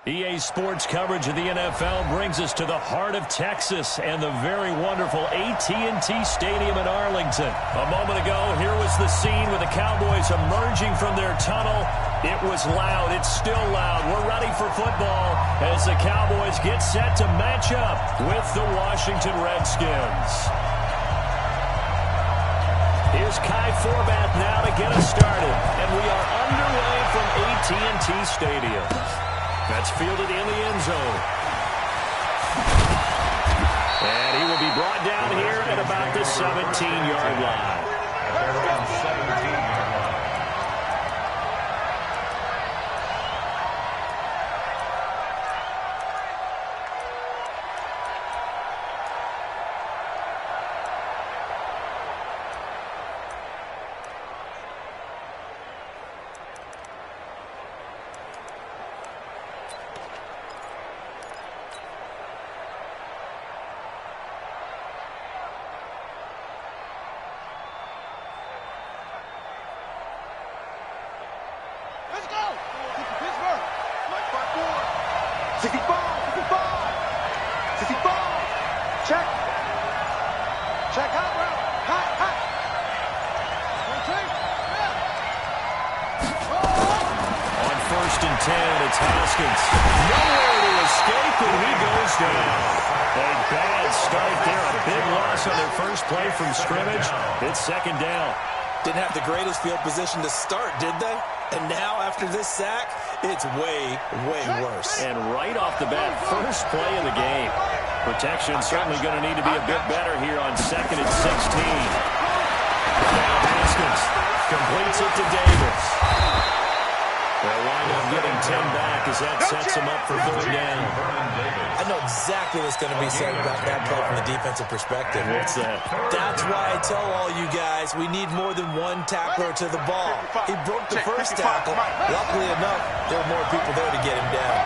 EA Sports coverage of the NFL brings us to the heart of Texas and the very wonderful AT&T Stadium in Arlington. A moment ago, here was the scene with the Cowboys emerging from their tunnel. It was loud. It's still loud. We're ready for football as the Cowboys get set to match up with the Washington Redskins. Here's Kai Forbath now to get us started, and we are underway from AT&T Stadium. That's fielded in the end zone. And he will be brought down here at about the 17-yard line. Around 17 yards. Let's go! Pittsburgh! Like 5-4. 65! 65! Check! Check hot route! Hot, hot! On 1st and 10, it's Haskins. Nowhere to escape, and he goes down. A bad start there. A big loss on their first play from scrimmage. It's 2nd down. Didn't have the greatest field position to start, did they? And now, after this sack, it's way, way worse. And right off the bat, first play of the game. Protection certainly going to need to be a bit better here on 2nd and 16. Now Haskins completes it to Davis. They'll wind up getting 10 back as that sets him up for 3rd down. I know exactly what's going to be said about that play from the defensive perspective. What's that? That's why I tell all you guys we need more than one tackler to the ball. He broke the first tackle. Luckily enough, there were more people there to get him down.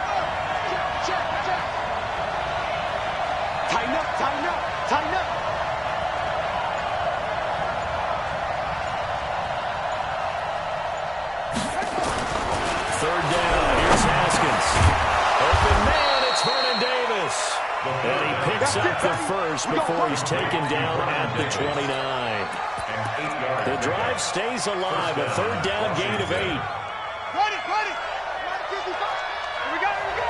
Tighten up, tighten up, tighten up! Third down, here's Haskins. Open man, it's Vernon Davis. And he picks up the first before he's taken down at the 29. The drive stays alive, a 3rd down gain of 8. Ready, ready! 55! Here we go, here we go!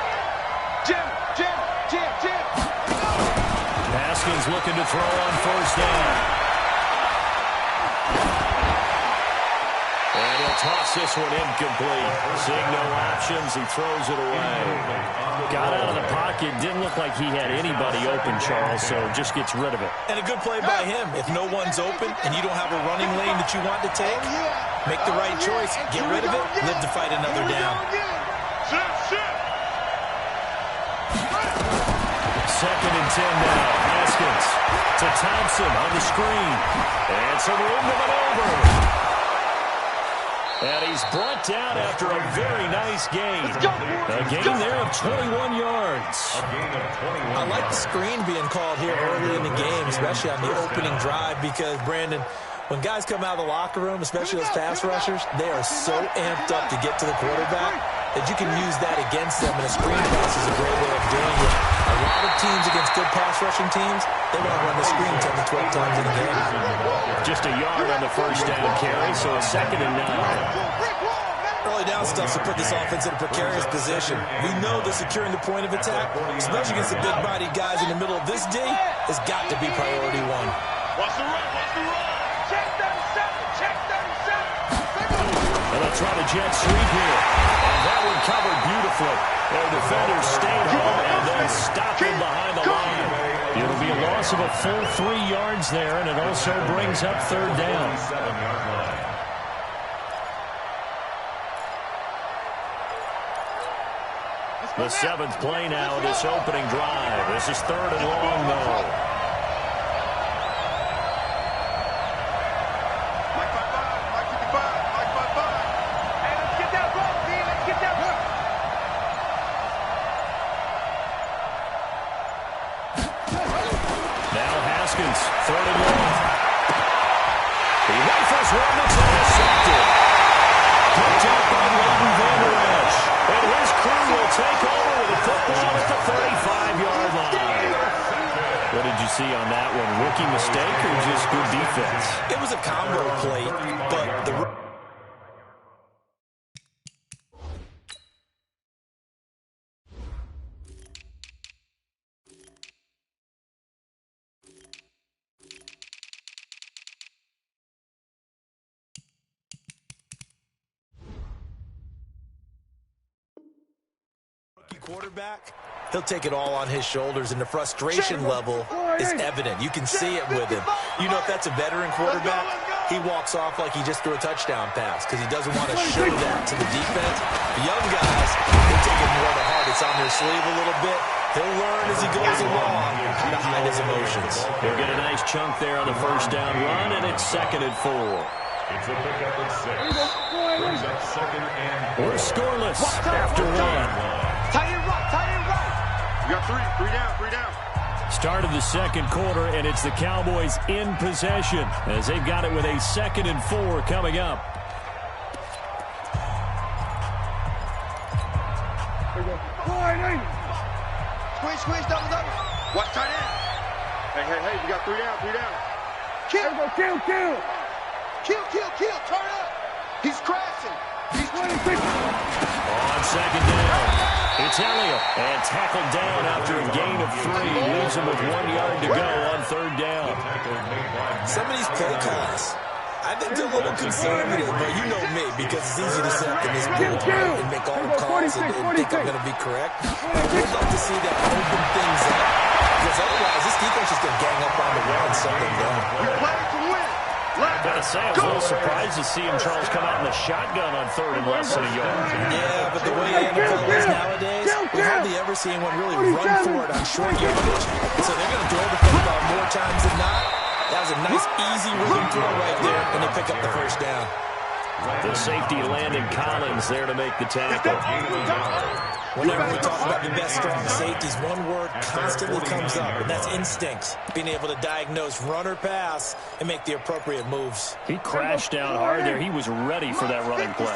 Jim, Jim, Jim, Jim! Haskins looking to throw on 1st down. And he'll toss this one incomplete. Seeing no options, he throws it away. Got out of the pocket, didn't look like he had anybody open, Charles, so just gets rid of it. And a good play by him. If no one's open and you don't have a running lane that you want to take, make the right choice. Get rid of it, live to fight another down. 2nd and 10 now. Haskins to Thompson on the screen. And some room to maneuver. And he's brought down after a very nice gain. A gain there of 21 yards. I like the screen being called here early in the game, especially on the opening drive, because, Brandon, when guys come out of the locker room, especially those pass rushers, they are so amped up to get to the quarterback that you can use that against them, and a screen pass is a great way of doing it. A lot of teams against good pass rushing teams, they want to run the screen 10 to 12 times in a game. Just a yard on the 1st down carry, so a 2nd and 9. Early down stuff to put this offense in a precarious position. We know that securing the point of attack, especially against the big-bodied guys in the middle of this D, has got to be priority 1. Watch the run, watch the run! Check 37, check 37! And they'll try to jet sweep here. And that one covered beautifully. Their defenders stayed home and then stopped him behind the line. It'll be a loss of a full 3 yards there, and it also brings up 3rd down. The 7th play now of this opening drive. This is 3rd and long, though. Mike 55, Mike 55, Mike 55. Hey, let's get that ball, D. Let's get that ball. Now Haskins, 3rd and long. He rifles one that's intercepted. Picked up by Leighton Vander Esch. And his crew will take over with a football at the 35-yard line. What did you see on that one? Rookie mistake or just good defense? It was a combo play, but the... quarterback, he'll take it all on his shoulders, and the frustration level is evident. You can see it with him. You know, if that's a veteran quarterback, he walks off like he just threw a touchdown pass because he doesn't want to show that to the defense. The young guys, they take it more to heart. It's on their sleeve a little bit. He'll learn as he goes along how to hide his emotions. He'll get a nice chunk there on the first down run, and it's 2nd and 4. It's a pickup at 6. Brings up 2nd and 4. We're scoreless after 1. Tight end right. You got 3 down. Start of the second quarter, and it's the Cowboys in possession as they've got it with a 2nd and 4 coming up. Squeeze, double. Watch tight end. Hey, you got 3 down. Kill. Turn up. He's crashing. He's 26. On 2nd down. It's Elliott, and tackled down after a gain of 3. Leaves him with 1 yard to go on 3rd down. Some of these play calls, I think they're a little conservative, but you know me, because it's easy to sit up in this booth and make all the calls and think I'm going to be correct. I'd like to see that open things up, because otherwise this defense is going to gang up on the run and shut them down. We play to win. Gotta say, I was a little surprised to see him, Charles, come out in the shotgun on 3rd and less than a yard. Yeah, but the way the NFL is nowadays, we hardly ever see anyone really run for it on short yardage. So they're going to throw the football more times than not. That was a nice, easy rhythm throw right there, and they pick up the first down. The safety, Landon Collins, there to make the tackle. Whenever we talk about the best strong safeties, one word constantly comes up, and that's instincts. Being able to diagnose run or pass and make the appropriate moves. He crashed down hard there. He was ready for that running play.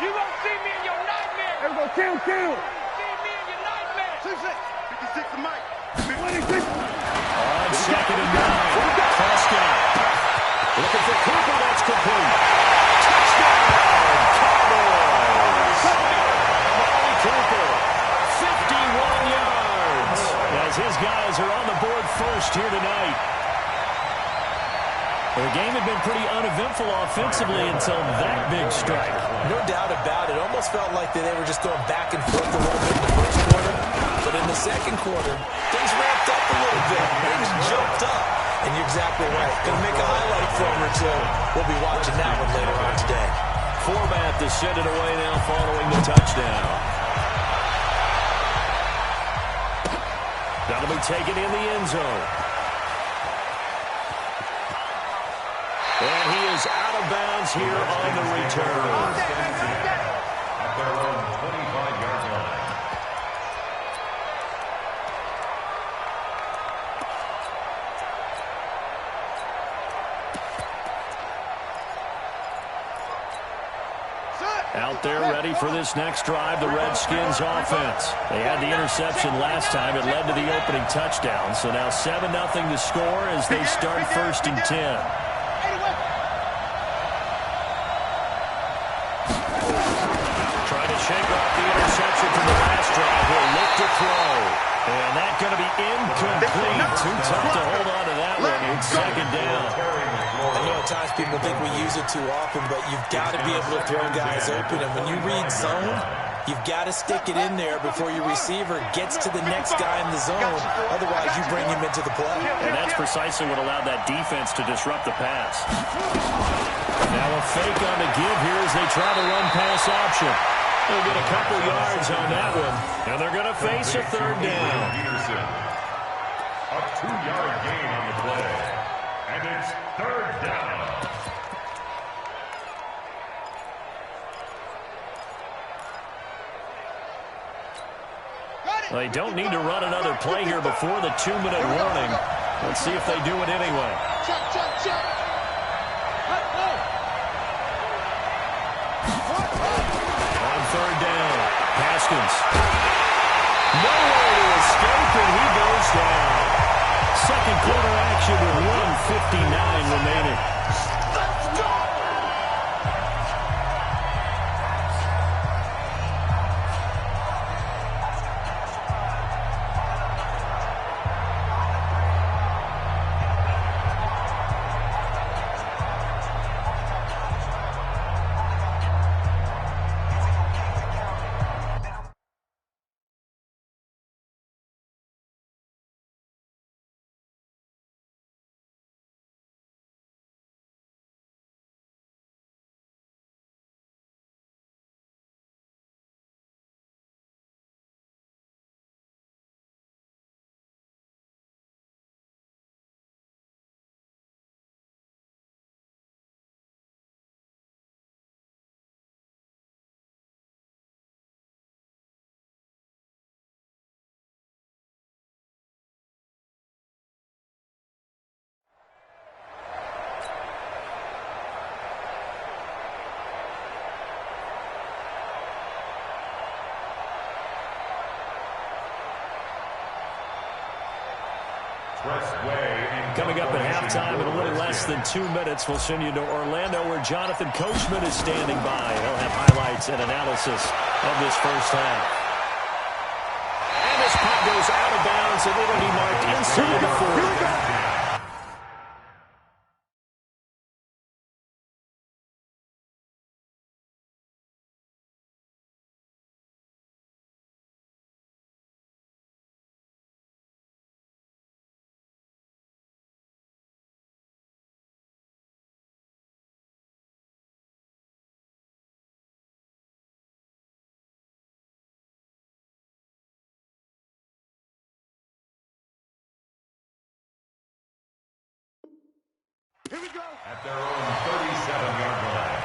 You won't see me in your nightmare. Kill. See me in your nightmare. 56 to Mike. 26. On 2nd and 9. Prescott. Looking for Cooper. That's complete. Touchdown. Cowboys. Cooper, 51 yards, as his guys are on the board first here tonight. The game had been pretty uneventful offensively until that big strike. No doubt about it. Almost felt like they were just going back and forth a little bit in the first quarter. But in the second quarter, things ramped up a little bit. Things jumped up. And you're exactly right. Going to make a highlight film or two. We'll be watching that one later on today. Format to send it away now following the touchdown. That'll be taken in the end zone. And he is out of bounds here on the return. At their own 25-yard line. Out there ready for this next drive, the Redskins offense. They had the interception last time. It led to the opening touchdown. So now 7-0 to score as they start 1st and 10. Trying to shake off the interception from the last drive. He'll look to throw. And that's going to be incomplete. Too tough to hold on to that one. It's 2nd down. I know at times people think we use it too often, but you've got to be able to throw guys open. And when you read zone, you've got to stick it in there before your receiver gets to the next guy in the zone. Otherwise, you bring him into the play. And that's precisely what allowed that defense to disrupt the pass. Now a fake on the give here as they try to run pass option. They'll get a couple yards on that one, and they're going to face a 3rd down. A 2-yard gain on the play. And it's 3rd down. Well, they don't need to run another play here before the 2-minute warning. Let's see if they do it anyway. Check. On 3rd down, pass distance. Nowhere to escape, and he goes down. Second quarter action with 1:59 remaining. Coming up at halftime in a little less than 2 minutes, we'll send you to Orlando where Jonathan Coachman is standing by. He'll have highlights and analysis of this first half. And this puck goes out of bounds, and it'll be marked inside the 40. Here we go. At their own 37-yard line.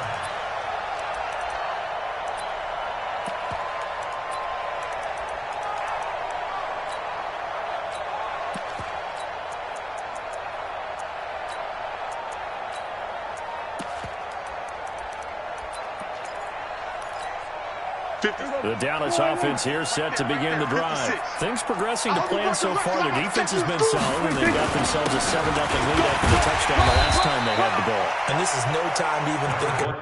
The Dallas offense here set to begin the drive. Things progressing to plan so far. Their defense has been solid, and they got themselves a 7-0 lead after the touchdown the last time they had the ball. And this is no time to even think of.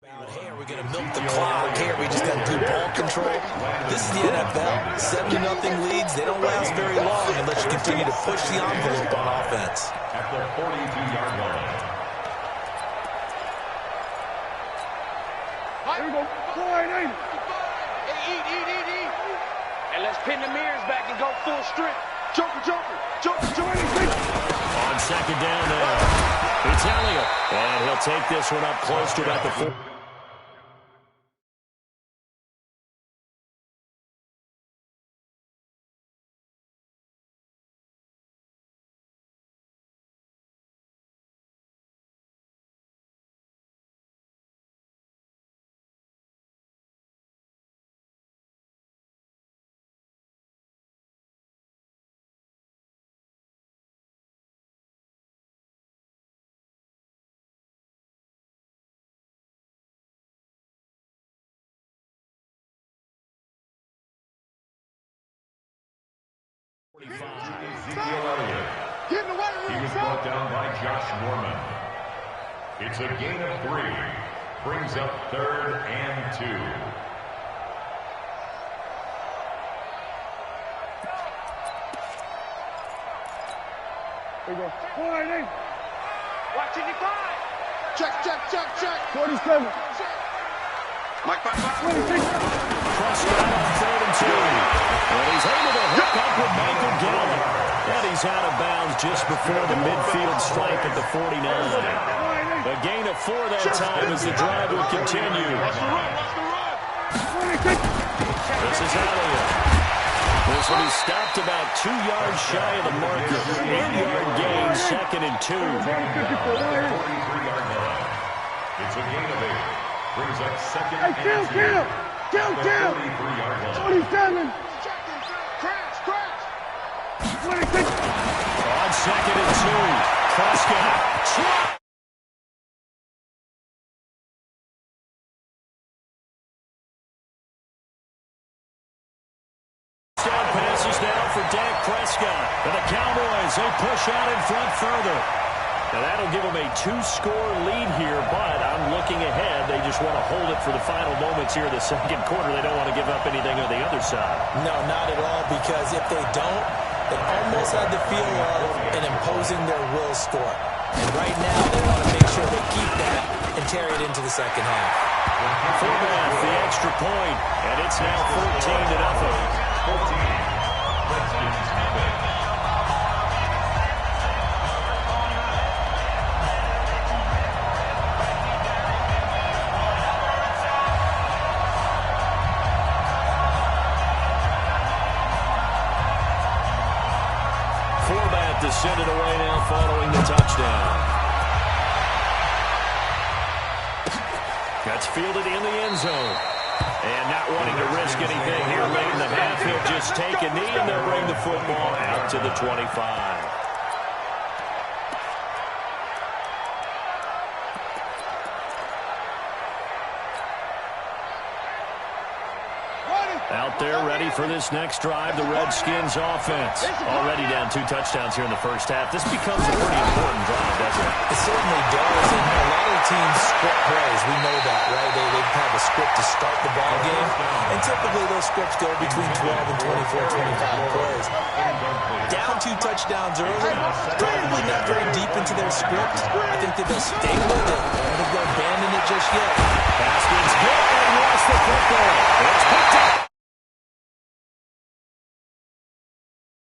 Hey, are we going to milk the clock? Here, we just got good ball control. This is the NFL. 7-0 leads. They don't last very long unless you continue to push the envelope on offense. At the 42-yard line. Here we go. Eat. And let's pin the mirrors back and go full strength. Joker. On second down now, Italia. And he'll take this one up close to about the 4. He was brought down by Josh Norman. It's a gain of 3. Brings up 3rd and 2. Here we go. 480. Watching your 5. Check. 47. Prescott on 3rd and 2. And he's able to hook up with Michael Gallup. And he's out of bounds just before the midfield stripe at the 49. A gain of 4 that time as the drive will continue. This is Elliott. This one he stopped about 2 yards shy of the marker. 8-yard gain, 2nd and 2. 43-yard line. It's a gain of 8. Brings up 2nd and 2. Kill! 43-yard line. 27! Crash! 26! On 2nd and 2. Prescott. Passes now for Dak Prescott. And the Cowboys, they push out in front further. And that'll give them a 2-score lead here, but I'm looking ahead. They just want to hold it for the final moments here in the 2nd quarter. They don't want to give up anything on the other side. No, not at all, because if they don't, it almost had the feel of an imposing their will score. And right now, they want to make sure they keep that and carry it into the second half. Fullback, the extra point, and it's now 14-0. 14. Redskins have it. Fullback to send it away now following the touchdown. That's fielded in the end zone. And not wanting to risk anything here late in the half, he'll just take a knee and they'll bring the football out to the 25. Out there ready for this next drive, the Redskins offense. Already down 2 touchdowns here in the first half. This becomes a pretty important drive, doesn't it? It certainly does, and a lot of teams script plays. We know that, right? They have a script to start the ball game, and typically those scripts go between 12 and 24, 25 plays. Down 2 touchdowns early, probably not very deep into their script. I think that they'll stay with it. I don't think they'll abandon it just yet. Haskins good and lost the football. It's picked up.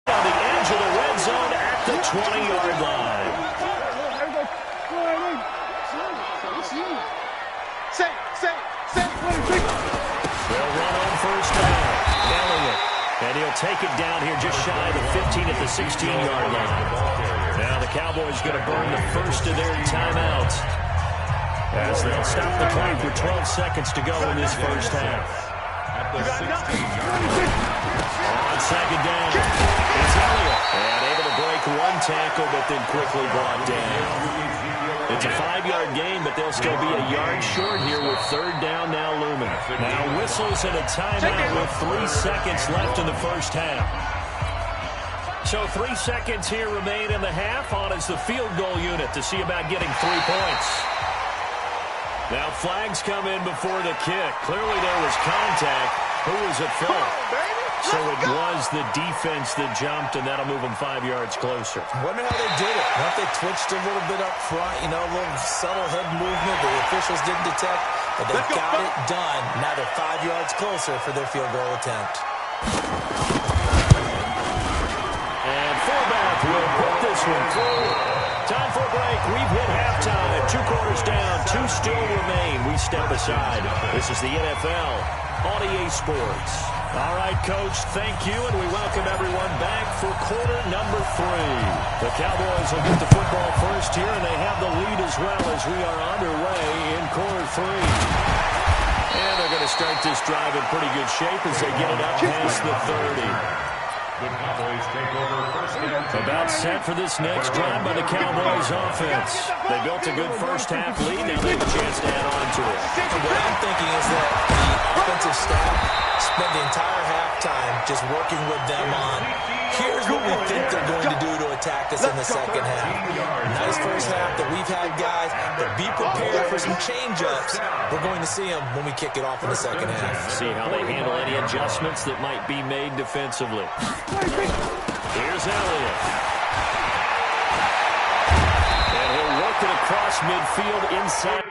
On the edge of the red zone at the 20-yard line. They'll run on first down. Elliott. And he'll take it down here just shy of the 15 at the 16-yard line. Now the Cowboys going to burn the first of their timeouts as they'll stop the clock with 12 seconds to go in this first half. At the 16-yard line. On second down, it's Elliott. And able to break 1 tackle, but then quickly brought down. It's a 5-yard gain, but they'll still be a yard short here with 3rd down now looming. Now whistles and a timeout with 3 seconds left in the first half. So 3 seconds here remain in the half. On is the field goal unit to see about getting 3 points. Now flags come in before the kick. Clearly there was contact. Who was at fault? So it was the defense that jumped, and that'll move them 5 yards closer. Wonder how they did it. What if they twitched a little bit up front, a little subtle head movement the officials didn't detect, but they got it done. Now they're 5 yards closer for their field goal attempt. And fullback will put this one through. Time for a break. We've hit halftime. 2 quarters down. 2 still remain. We step aside. This is the NFL on EA Sports. All right, Coach, thank you, and we welcome everyone back for quarter number 3. The Cowboys will get the football first here, and they have the lead as well as we are underway in quarter 3. And they're going to start this drive in pretty good shape as they get it up past the 30. The Cowboys take over first down. About set for this next drive by the Cowboys offense. They built a good first half lead. Now they have a chance to add on to it. What I'm thinking is that the offensive staff spent the entire halftime just working with them on, here's what we think they're going to do to attack us in the second half. Nice first half that we've had, guys, but be prepared for some change-ups. We're going to see them when we kick it off in the second half. See how they handle any adjustments that might be made defensively. Here's Elliott. And he'll work it across midfield inside.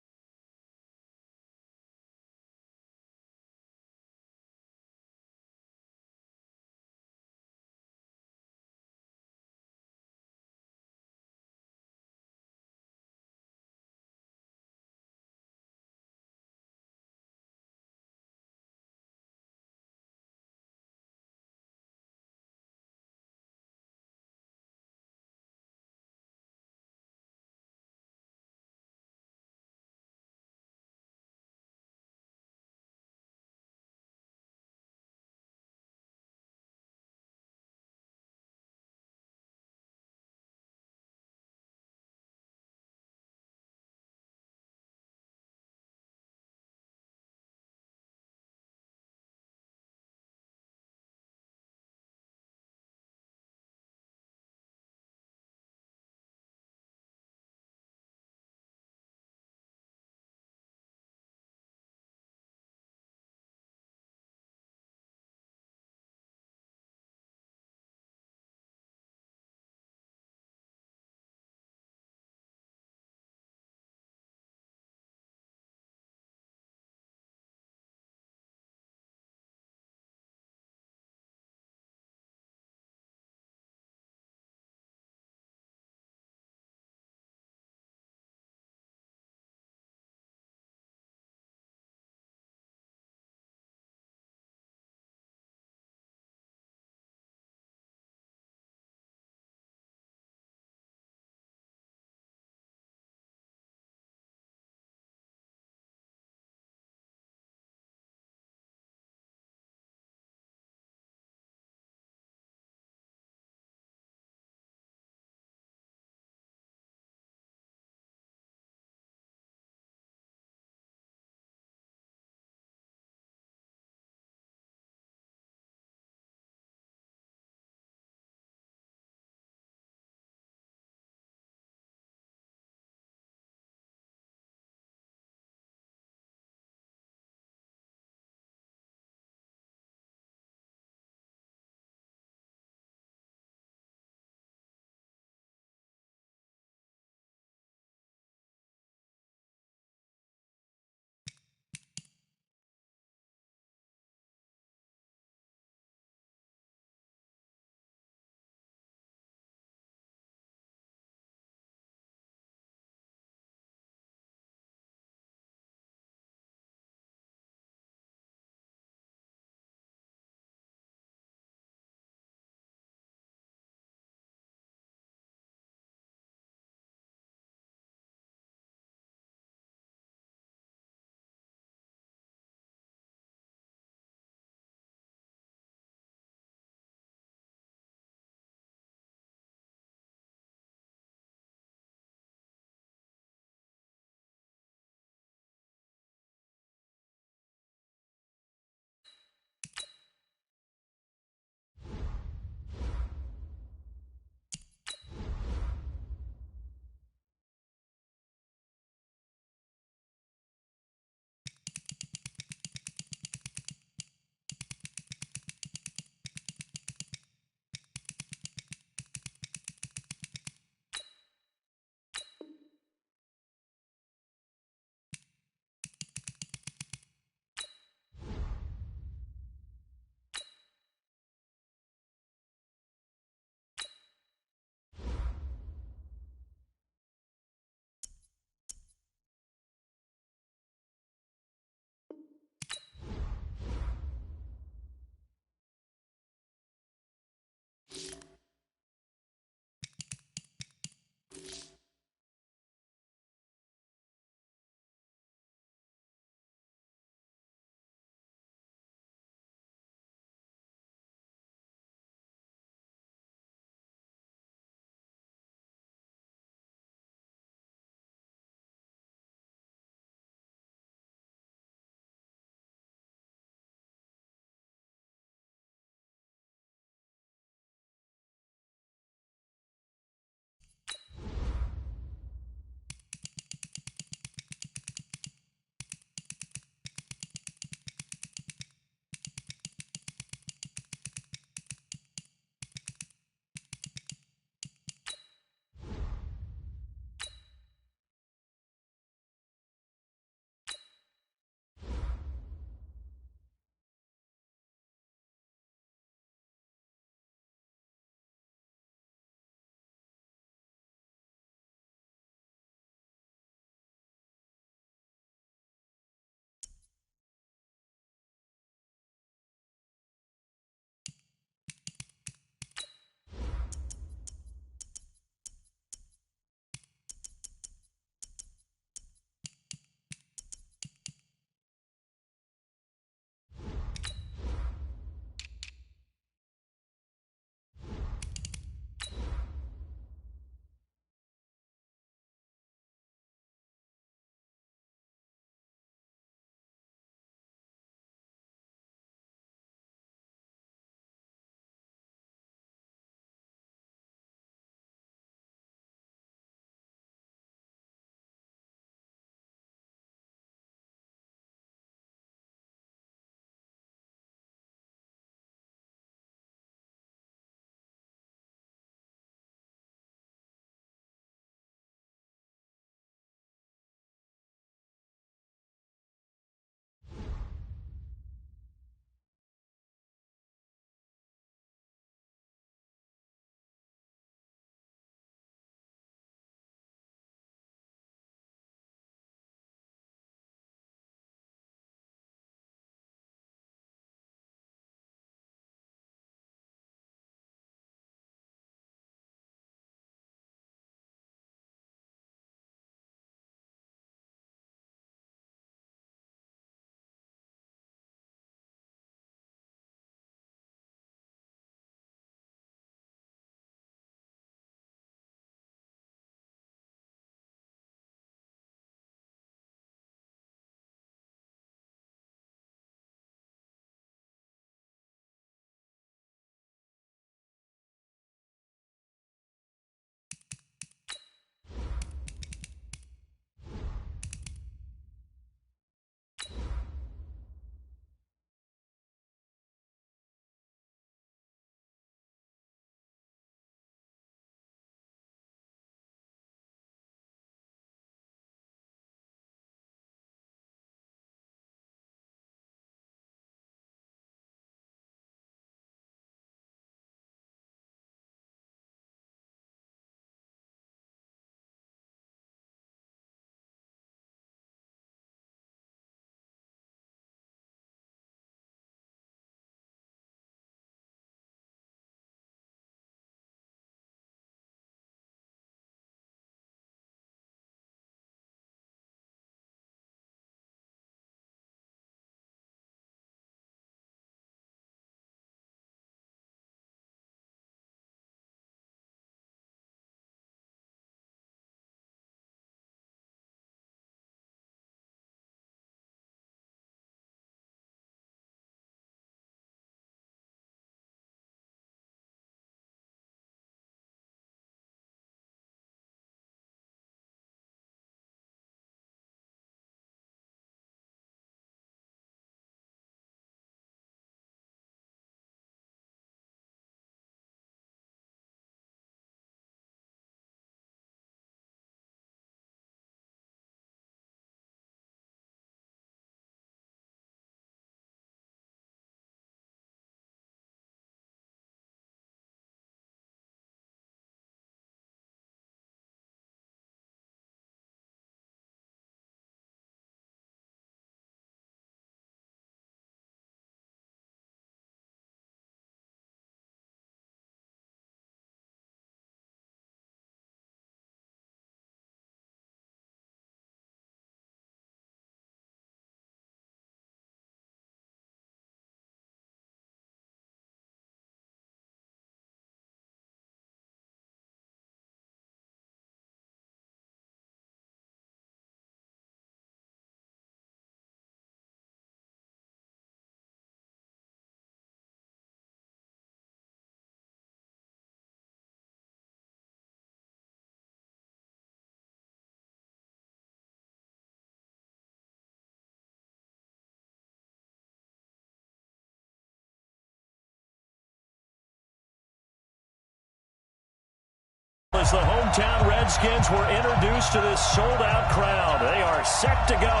hometown Redskins were introduced to this sold-out crowd. They are set to go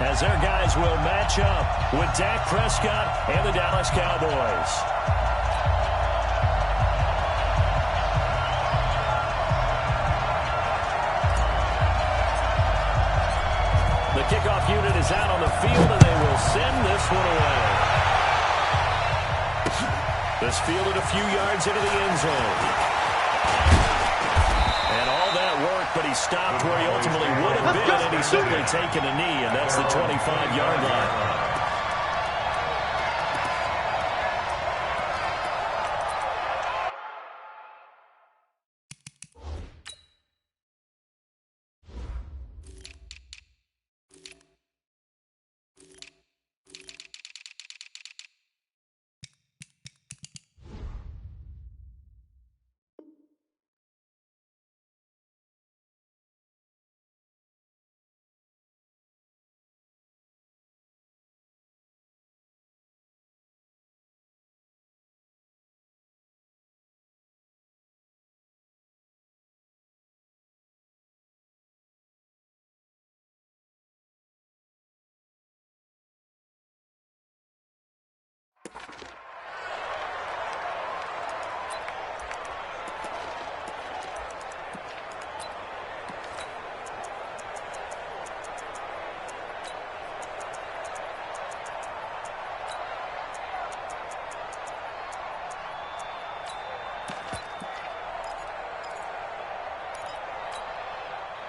as their guys will match up with Dak Prescott and the Dallas Cowboys. The kickoff unit is out on the field, and they will send this one away. This fielded a few yards into the end zone. And all that work, but he stopped where he ultimately would have been, and he's simply taken a knee, and that's the 25-yard line.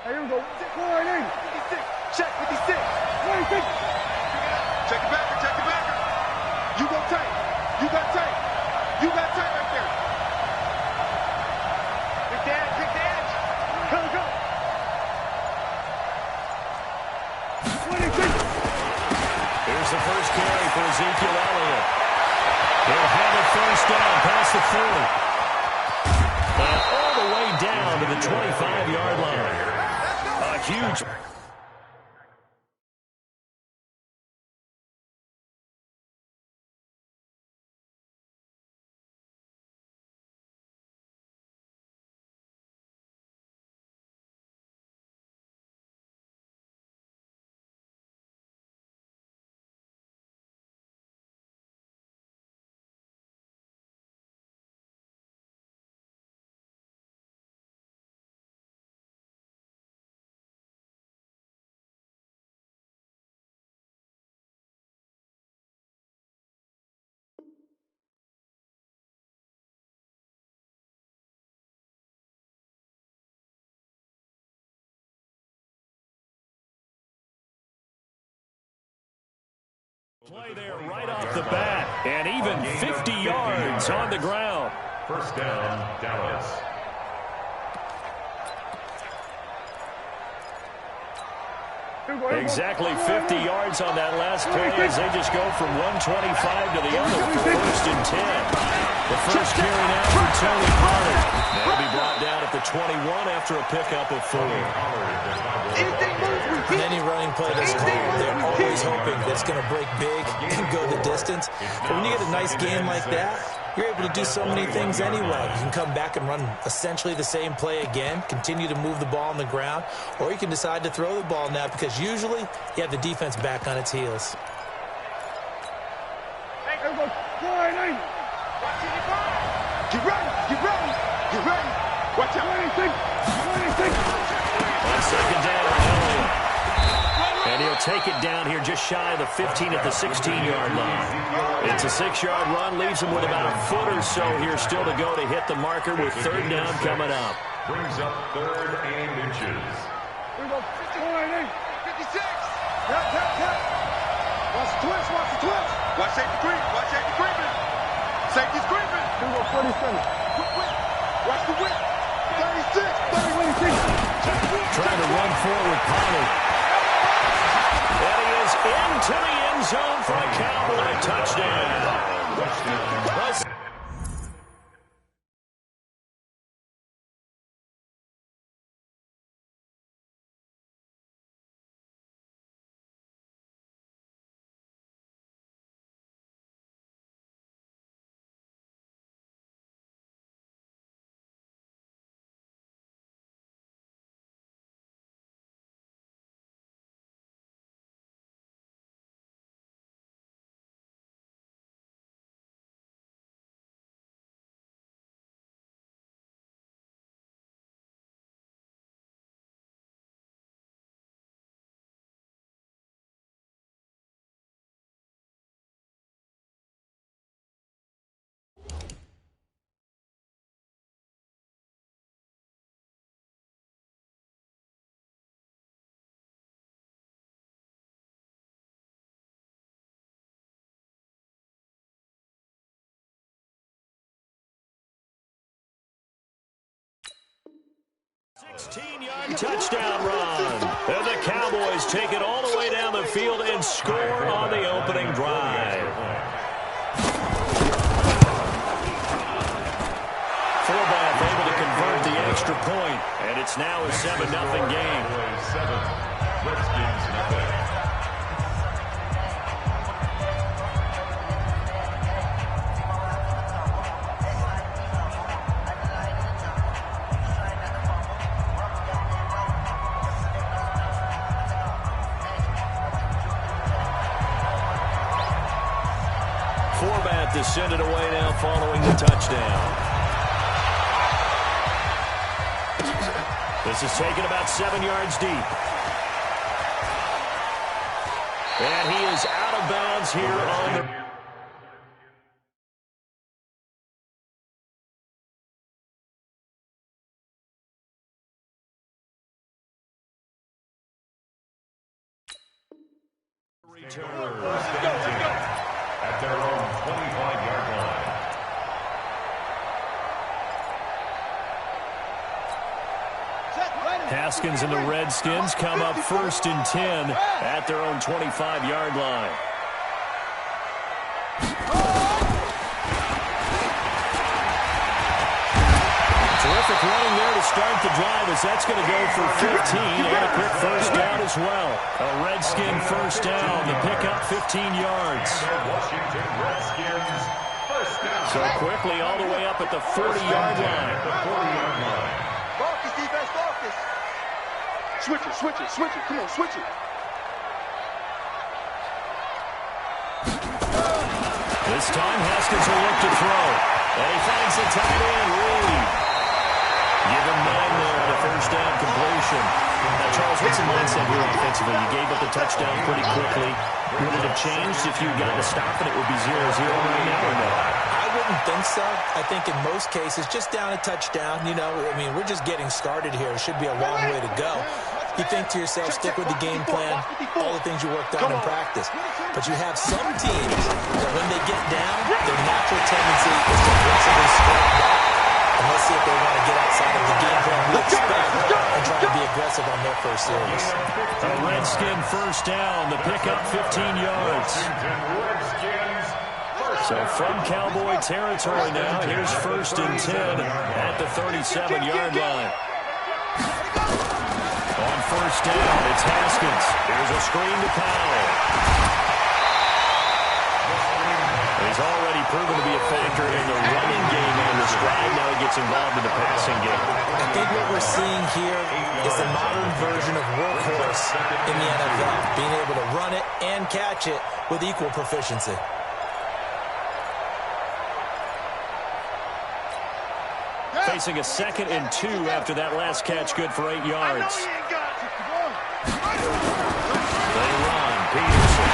Hey, here we go. 56. Check 56. 26. Check it back. Check it back. You go tight. You got tight. You got tight right there. Pick the edge. Pick the edge. Here we go. 26. Here's the first carry for Ezekiel Elliott. They'll have it first down past the 40. And all the way down to the 25-yard line. A huge... Play there right off the bat, and even 50 yards on the ground. First down, Dallas. Exactly 50 yards on that last play as they just go from 125 to the other for first and 10. The first carry now for Tony Pollard. That'll be brought down at the 21 after a pickup of 4. In any running play that's called, they're always hoping that it's going to break big and go the distance. But when you get a nice game like that, you're able to do so many things anyway. You can come back and run essentially the same play again, continue to move the ball on the ground, or you can decide to throw the ball now because usually you have the defense back on its heels. Hey, go. Get ready. Get ready. Get ready. Watch out. 26. 26. On second down, Elliott. And he'll take it down here just shy of the 15 at the 16-yard line. It's a 6-yard run, leaves him with about a foot or so here still to go to hit the marker with third down coming up. Brings up 3rd and inches. Here we go. 56. Tap. Watch the twist. Watch the twist. Watch safety creep. Watch safety creeping. Safety's creeping. Here we go. 47. Quick whip. Watch the whip. 36. 36. Trying to run forward, Pollard. And he is into the end zone for a Cowboy touchdown. 16-yard touchdown run. And the Cowboys take it all the way down the field and score on the opening drive. Forbath able to convert the extra point, and it's now a 7-0 game. 7, Redskins nothing. Forbath is sent it away now following the touchdown. This is taken about 7 yards deep. And he is out of bounds here on the... return. At their own 25-yard line. Haskins and the Redskins come up 1st and 10 at their own 25-yard line. Terrific running there to start the drive as that's going to go for 15 and a quick first down as well. A Redskin first down to pick up 15 yards. Washington Redskins first down. So quickly all the way up at the 40-yard line. The 40-yard line. Focus, defense, focus. Switch it, switch it, switch it. Come on, switch it. This time Haskins will look to throw. And he finds the tight end, Reed. Give him 9 there on the first down completion. Now, Charles, what's the mindset here offensively? You gave up the touchdown pretty quickly. Would it have changed if you got to stop and it would be 0-0 right now or no? I wouldn't think so. I think in most cases, just down a touchdown, you know, I mean, we're just getting started here. It should be a long way to go. You think to yourself, stick with the game plan, all the things you worked on in practice. But you have some teams that when they get down, their natural tendency is to aggressively strike back. And let's see if they want to get outside of the game plan we expect and try to be aggressive on their first series. A Redskin first down to pick up 15 yards. So from Cowboy territory now, here's 1st and 10 at the 37-yard line. On first down, it's Haskins. Here's a screen to Powell. He's already proven to be a factor in the running game on the stride. Now he gets involved in the passing game. I think what we're seeing here is the modern version of workhorse in the NFL, being able to run it and catch it with equal proficiency. Facing a 2nd and 2 after that last catch, good for 8 yards. They run, Peterson.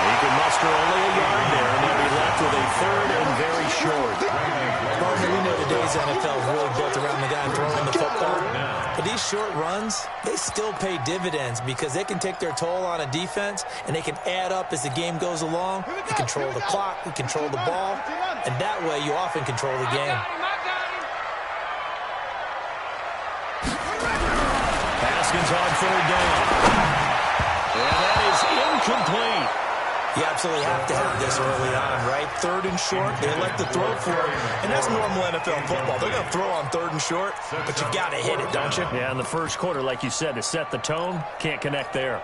He can muster only a yard there, and they'll be left with a 3rd and very short. Partner, we know today's NFL is really built around the guy throwing the football. But these short runs, they still pay dividends because they can take their toll on a defense, and they can add up as the game goes along. You control the clock, you control the ball, and that way you often control the game. Haskins on 3rd down. And that is incomplete. You absolutely have to have this early on, right? 3rd and short, they elect to throw for it, and that's normal NFL football. They're going to throw on 3rd and short, but you got to hit it, don't you? Yeah, in the first quarter, like you said, to set the tone, can't connect there.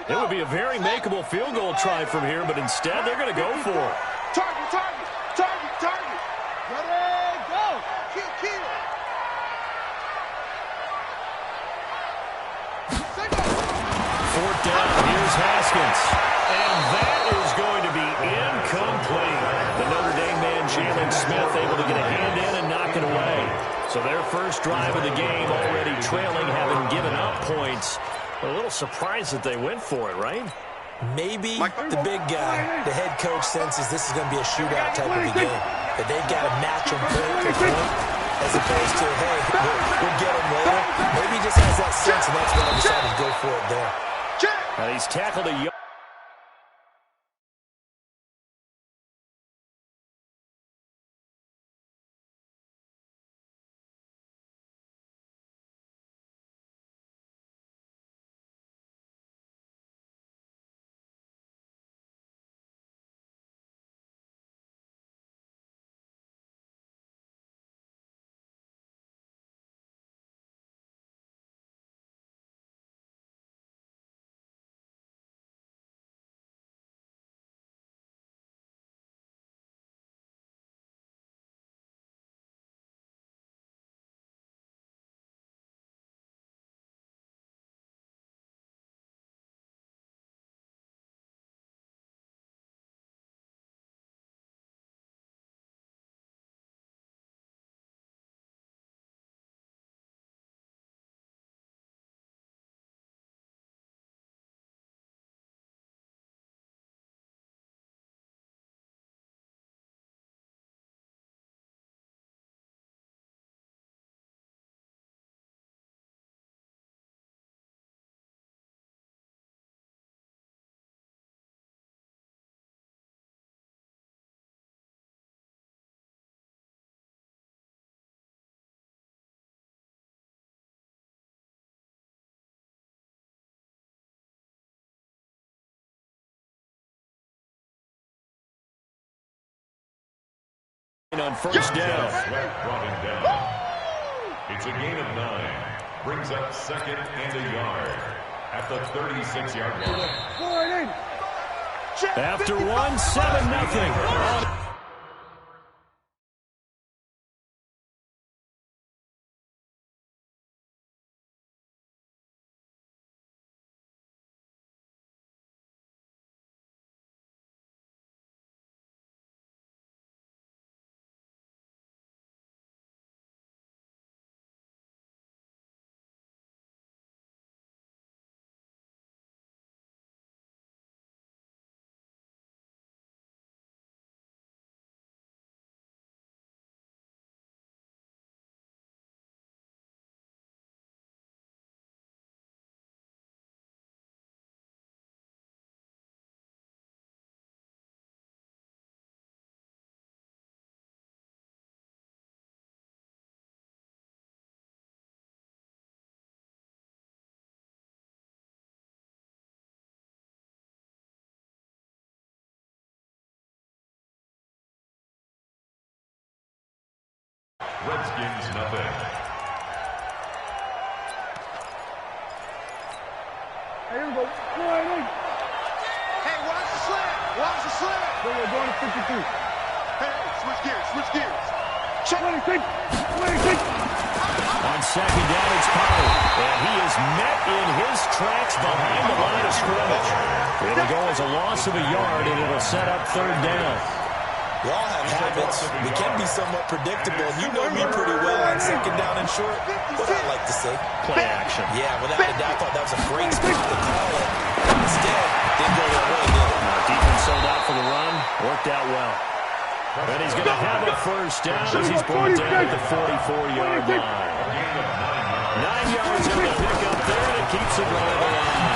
It would be a very makeable field goal try from here, but instead they're going to go for it. Target, target, target, target. Ready, go. Kill, kill. 4th down, here's Haskins. And that is going to be incomplete. The Notre Dame man, Jalen Smith, able to get a hand in and knock it away. So their first drive of the game already trailing, having given up points. A little surprised that they went for it, right? Maybe the big guy, the head coach, senses this is going to be a shootout type of a game. That they've got to match them point for point, as opposed to, hey, we'll get them later. Maybe he just has that sense, and that's why I decided to go for it there. And he's tackled a yard. On first down. Sweat brought him down. It's a gain of 9. Brings up 2nd and a yard at the 36-yard line. After 1, 7-0. Redskins nothing. Hey, here we go. Hey, watch the slant. Watch the slant. We're going to 52. Hey, switch gears. Switch gears. Check. 26. 26. On second down, it's Pollard. And he is met in his tracks behind the line of scrimmage. It'll go as a loss of a yard, and it'll set up third down. We all have habits. We can be somewhat predictable. You know me pretty well on second down and short. What I like to say? Play action. Yeah, without a doubt, I thought that was a great spot to call it. Instead, didn't go their way, did it? Defense sold out for the run. Worked out well. And he's going to have a first down as he's brought down at the 44-yard line. 9 yards on the pickup there, and it keeps the drive alive.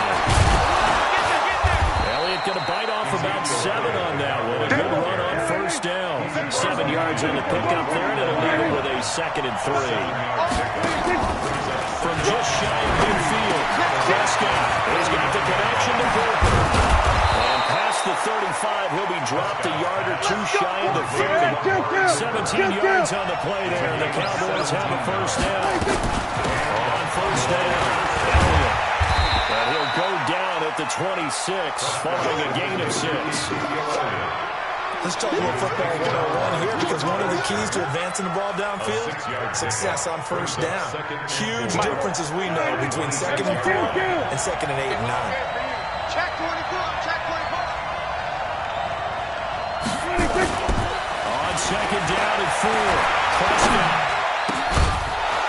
Elliott going to bite off about 7 on that one. A good run on first down. 7 yards on the pickup there, and it'll leave it with a 2nd and 3. From just shy of midfield, Prescott has got the connection to Cooper. And past the 35, he'll be dropped a yard or 2 shy of the 30. 17 yards on the play there, and the Cowboys have a first down. On first down, Elliott. And he'll go down at the 26, following a gain of 6. Let's talk a little football 101 here, because one of the keys to advancing the ball downfield, success on first down. Huge difference, as we know, between 2nd and 4 and 2nd and 8 and 9. Check 24. Check 24. On second down and 4, Prescott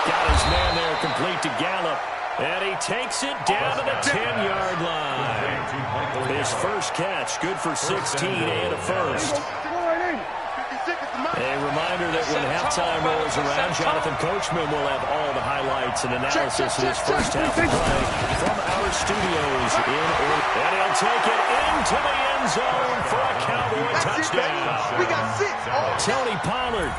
got his man there, complete to Gallup. And he takes it down to the 10-yard line. His first catch, good for 16 and a first. A reminder that when halftime rolls around, Jonathan Coachman will have all the highlights and analysis of this first half of play from our studios in Orlando. And he'll take it into the end zone for a Cowboy touchdown. We got 6. Tony Pollard.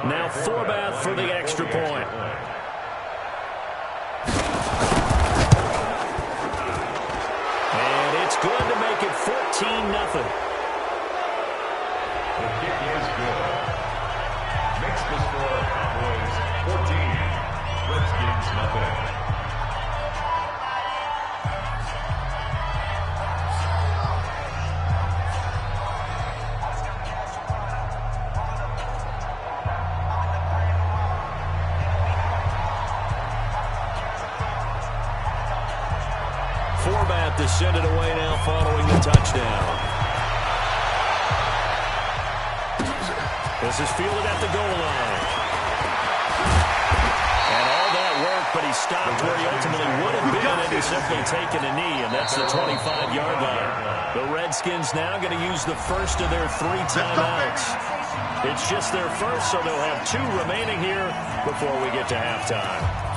Now Forbath for the extra point. And it's good to make it 14-0. The kick is good. Makes the score Cowboys 14, Redskins nothing. to send it away now following the touchdown. This is fielded at the goal line. And all that work, but he stopped where he ultimately would have been had he simply taken a knee, and that's the 25-yard line. The Redskins now going to use the first of their 3 timeouts. It's just their first, so they'll have 2 remaining here before we get to halftime.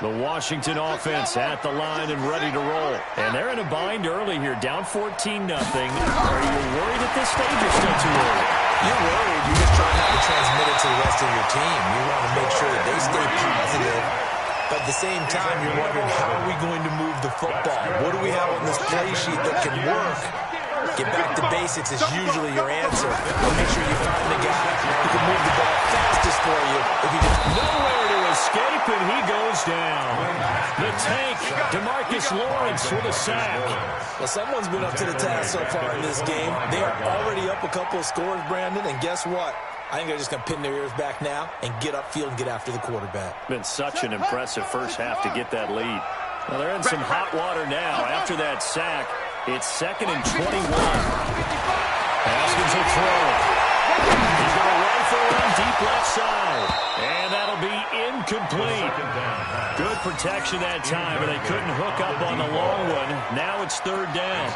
The Washington offense at the line and ready to roll. And they're in a bind early here, down 14-0. Are you worried at this stage or still too early? You're worried. You're just trying not to transmit it to the rest of your team. You want to make sure that they stay positive. But at the same time, you're wondering, how are we going to move the football? What do we have on this play sheet that can work? Get back to basics is usually your answer. But make sure you find the guy who can move the ball fastest for you. If you just nowhere to escape, and he goes down. The tank, DeMarcus Lawrence with a sack. Well, someone's been up to the task so far in this game. They are already up a couple of scores, Brandon, and guess what? I think they're just going to pin their ears back now and get upfield and get after the quarterback. Been such an impressive first half to get that lead. Well, they're in some hot water now. After that sack, it's 2nd and 21. Haskins will throw. He's going to rifle around deep left side. And that'll be incomplete. Good protection that time, but they couldn't hook up on the long one. Now it's 3rd down.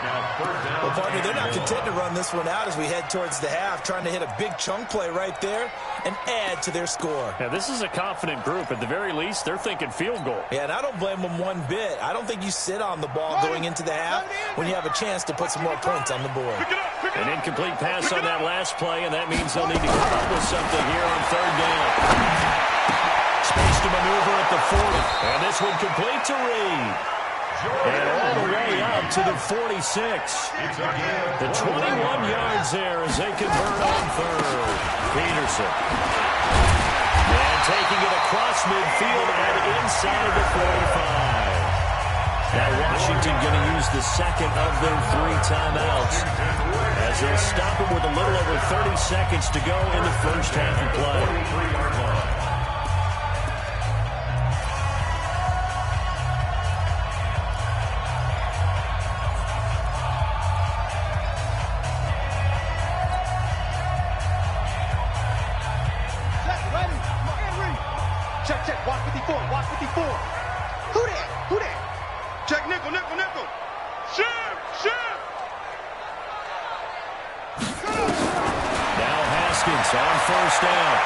Well, partner, they're not content to run this one out as we head towards the half, trying to hit a big chunk play right there and add to their score. Yeah, this is a confident group. At the very least, they're thinking field goal. Yeah, and I don't blame them one bit. I don't think you sit on the ball going into the half when you have a chance to put some more points on the board. An incomplete pass on that last play, and that means they'll need to come up with something here on 3rd down. Space to maneuver at the 40, and this one complete to Reed. And all the way out to the 46. The 21 yards there as they convert on 3rd. Peterson. And taking it across midfield and inside the 45. Now Washington going to use the 2nd of their 3 timeouts as they'll stop it with a little over 30 seconds to go in the first half of play. Check, watch 54, watch 54. Who that? Check, nickel. Shoot. Now Haskins on 1st down.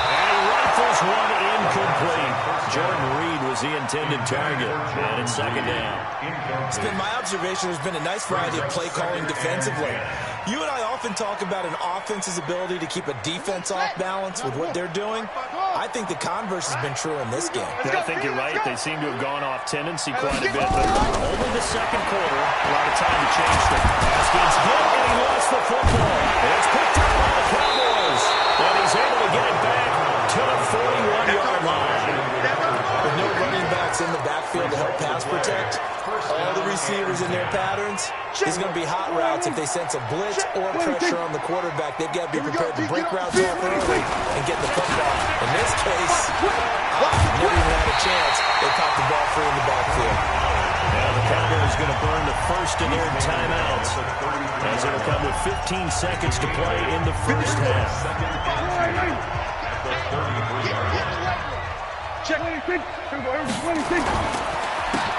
And he rifles one incomplete. Jordan Reed was the intended target. And it's 2nd down. It's been my observation there's been a nice variety of play calling defensively. You and I often talk about an offense's ability to keep a defense off balance with what they're doing. I think the converse has been true in this game. Yeah, I think you're right. They seem to have gone off tendency quite a bit, but only the 2nd quarter. A lot of time to change them. Haskins hit, and he lost the football. It's picked up by the Cowboys. And he's able to get it back to the 41-yard line. With no running backs in the backfield to help pass protect, all the receivers in their patterns, it's going to be hot routes if they sense a blitz or pressure on the quarterback. They've got to be prepared to break routes off early and get the football. In this case, never even had a chance. They caught the ball free in the backfield. Now the Cowboys going to burn the first of their timeouts as it'll come with 15 seconds to play in the first half. Check. 26.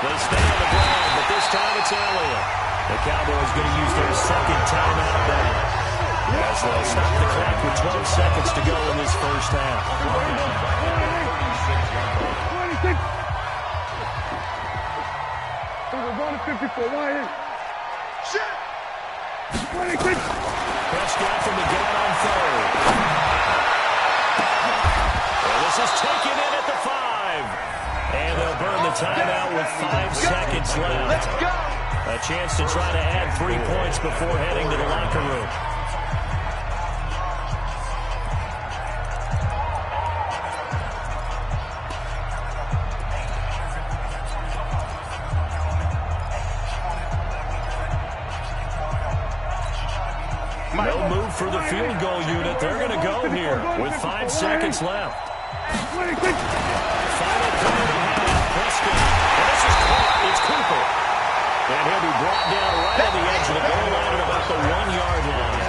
They stay on the ground, but this time it's Elliott. The Cowboys going to use their 2nd timeout back as they'll stop the clock with 12 seconds to go in this first half. 26. We're going to 54. Why is? Shit. 26. Prescott from the gun on 3rd. Well, this is taken in at the 5. And they'll burn the timeout with 5 seconds left. Let's go. A chance to try to add 3 points before heading to the locker room. No move for the field goal unit. They're going to go here with 5 seconds left. Final play of the half. Prescott. And this is caught. It's Cooper. And he'll be brought down right on the edge of the goal line at about the 1-yard line.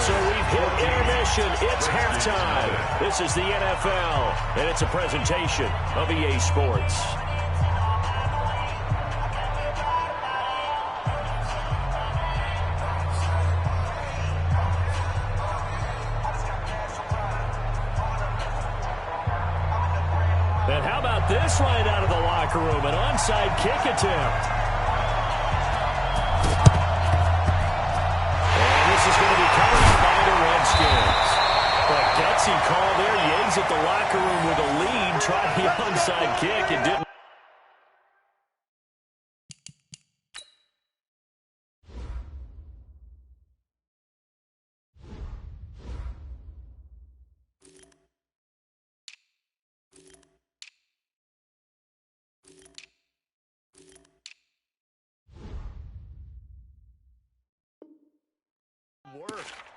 So we've hit intermission. It's halftime. This is the NFL, and it's a presentation of EA Sports. And how about this right out of the locker room? An onside kick attempt. And this is going to be covered by the Redskins. But gutsy call there. Yates at the locker room with a lead. Tried the onside kick and didn't.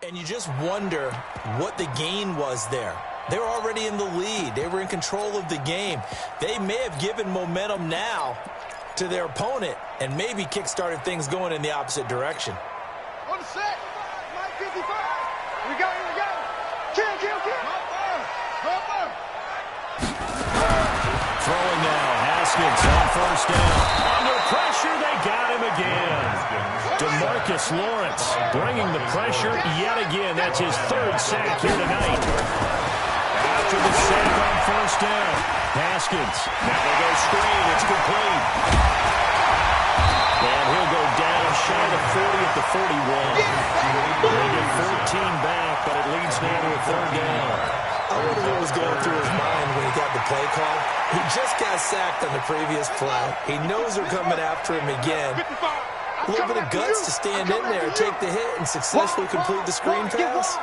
And you just wonder what the gain was there. They were already in the lead. They were in control of the game. They may have given momentum now to their opponent and maybe kick-started things going in the opposite direction. On the set. Mike 55. We go. Kill. Throwing now. Haskins on first down. Under pressure, they got him again. DeMarcus Lawrence bringing the pressure yet again. That's his 3rd sack here tonight. After the sack on first down, Haskins. Now they go screen. It's complete. And he'll go down shy of 40 at the 41. They get 14 back, but it leads now to a 3rd down. I wonder what was going through his mind when he got the play call. He just got sacked on the previous play. He knows they're coming after him again. A little bit of guts to stand in there, take the hit, and successfully complete the screen pass.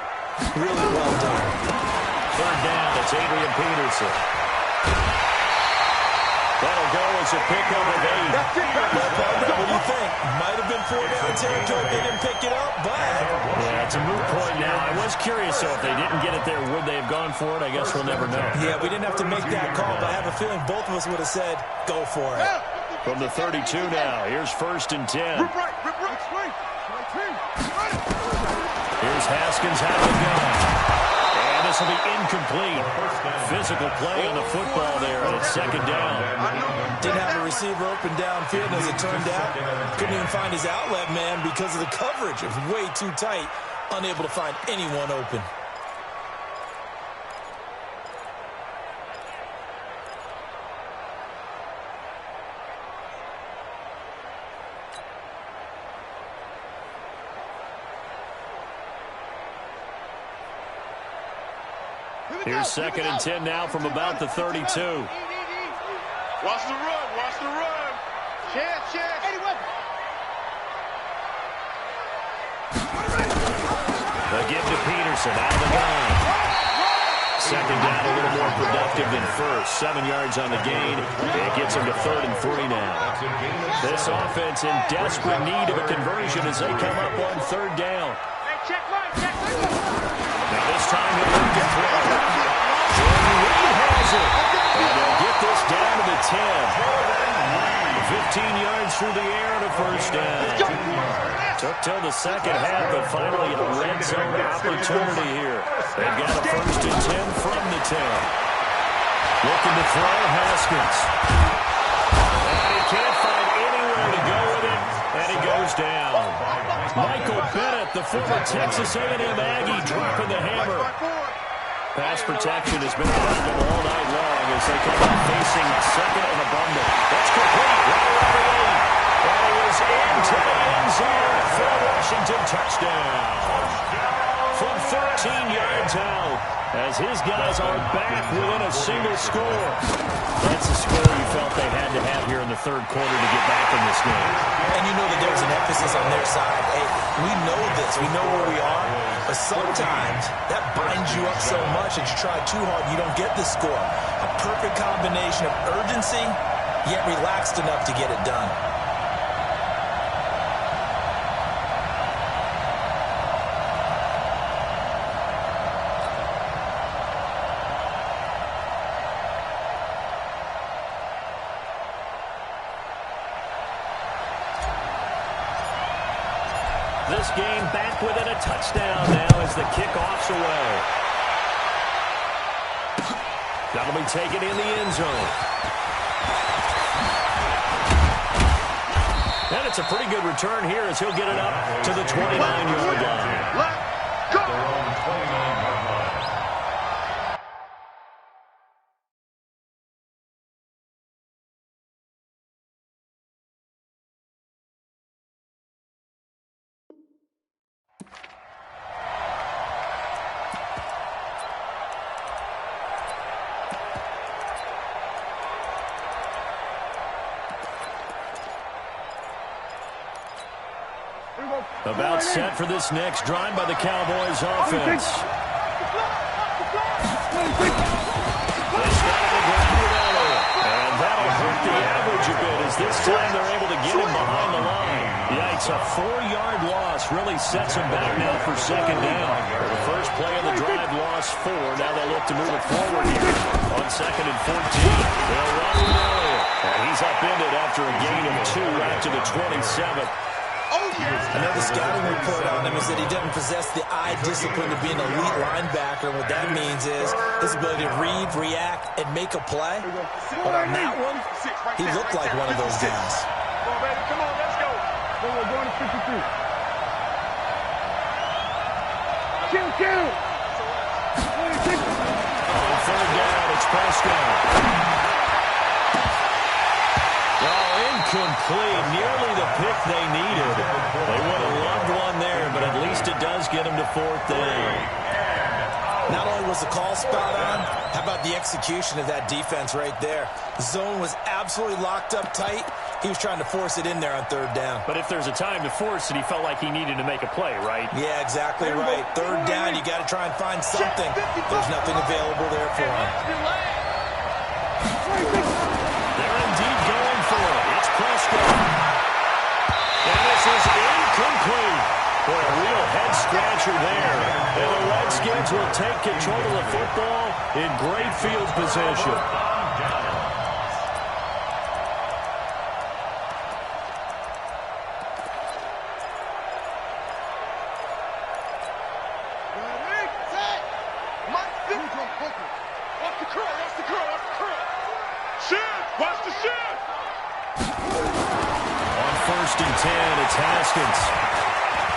Really well done. 3rd down, it's Adrian Peterson. That'll go as a pickup of 8. What do you think? Might have been 4 down territory. They didn't pick it up, but... Yeah, it's a moot point now. I was curious, though, if they didn't get it there, would they have gone for it? I guess we'll never know. Yeah, we didn't have to make that call, but I have a feeling both of us would have said, go for it. From the 32 now, here's 1st and 10. Rip right, swing. Here's Haskins out of the gun. And this will be incomplete. Physical play on the football there, and it's 2nd down. Didn't have a receiver open downfield, as it turned out. Couldn't even find his outlet man because of the coverage. It was way too tight, unable to find anyone open. Here's 2nd and 10 now from about the 32. Watch the run. Chance. They give to Peterson out of the gun. 2nd down, a little more productive than 1st. 7 yards on the gain. It gets him to 3rd and 3 now. This offense in desperate need of a conversion as they come up on 3rd down. Now this time he'll look to throw. Jordan Reed has it. And they'll get this down to the 10. 15 yards through the air and a 1st down. Took till the 2nd half, but finally a red zone opportunity here. They've got a 1st and 10 from the 10. Looking to throw, Haskins. And he can't find anywhere to go with it, and he goes down. Michael Bennett, the former Texas A&M Aggie, dropping the hammer. Pass protection has been a problem all night long as they come out facing 2nd and a bundle. That's complete. Right around the 8. And it was into the end zone for a Washington touchdown. From 13 yards out, as his guys are back within a single score. That's the score you felt they had to have here in the 3rd quarter to get back in this game. And you know that there's an emphasis on their side. Hey, we know this. We know where we are. But sometimes that binds you up so much that you try too hard, you don't get the score. A perfect combination of urgency, yet relaxed enough to get it done. This game back within a touchdown now as the kickoff's away. That'll be taken in the end zone. And it's a pretty good return here as he'll get it up to the 29-yard line. Let's go! They're on the 29-yard line. About set for this next drive by the Cowboys offense. And that'll hurt the average a bit as this time they're able to get him behind the line. Yikes, a 4-yard loss really sets him back now for second down. The first play of the drive lost 4. Now they'll look to move it forward here on 2nd and 14. They'll run with Elliott. And he's upended after a gain of 2 out to the 27th. Another scouting report on him is that he doesn't possess the eye discipline to be an elite linebacker. What that means is his ability to read, react, and make a play. But on that one, he looked like one of those guys. Come on, baby. Come on, let's go. We're going to 52. Kill. On 3rd down, it's Prescott. Incomplete, nearly the pick they needed. They would have loved one there, but at least it does get them to 4th down. Not only was the call spot on, how about the execution of that defense right there? The zone was absolutely locked up tight. He was trying to force it in there on 3rd down. But if there's a time to force it, he felt like he needed to make a play, right? Yeah, exactly right. 3rd down, you got to try and find something. There's nothing available there for him. They're indeed going for it. It's Prescott. And this is incomplete. Boy, a real head-scratcher there. And the Redskins will take control of the football in great field position.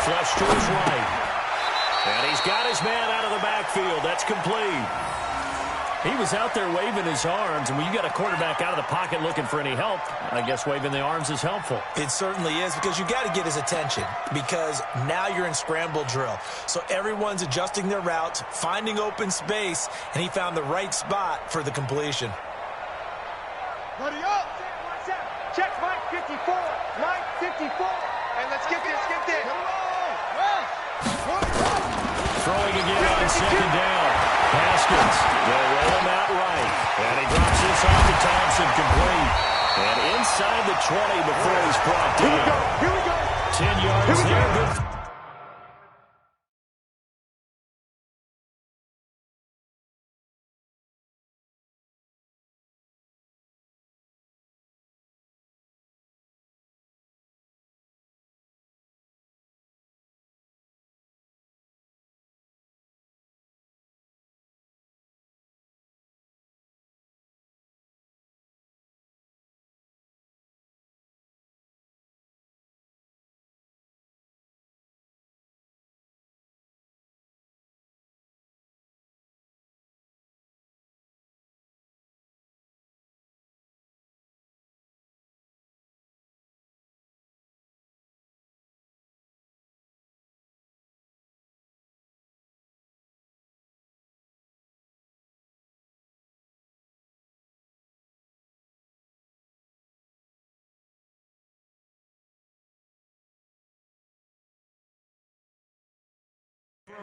Flush to his right. And he's got his man out of the backfield. That's complete. He was out there waving his arms, and when you got a quarterback out of the pocket looking for any help, I guess waving the arms is helpful. It certainly is, because you got to get his attention, because now you're in scramble drill. So everyone's adjusting their routes, finding open space, and he found the right spot for the completion. Buddy up. Check Mike 54. Mike 54. And let's get this. Throwing again on 2nd down. Haskins will roll him out right. And he drops this off to Thompson, complete. And inside the 20 before he's brought down. Here we go. 10 yards there. Good.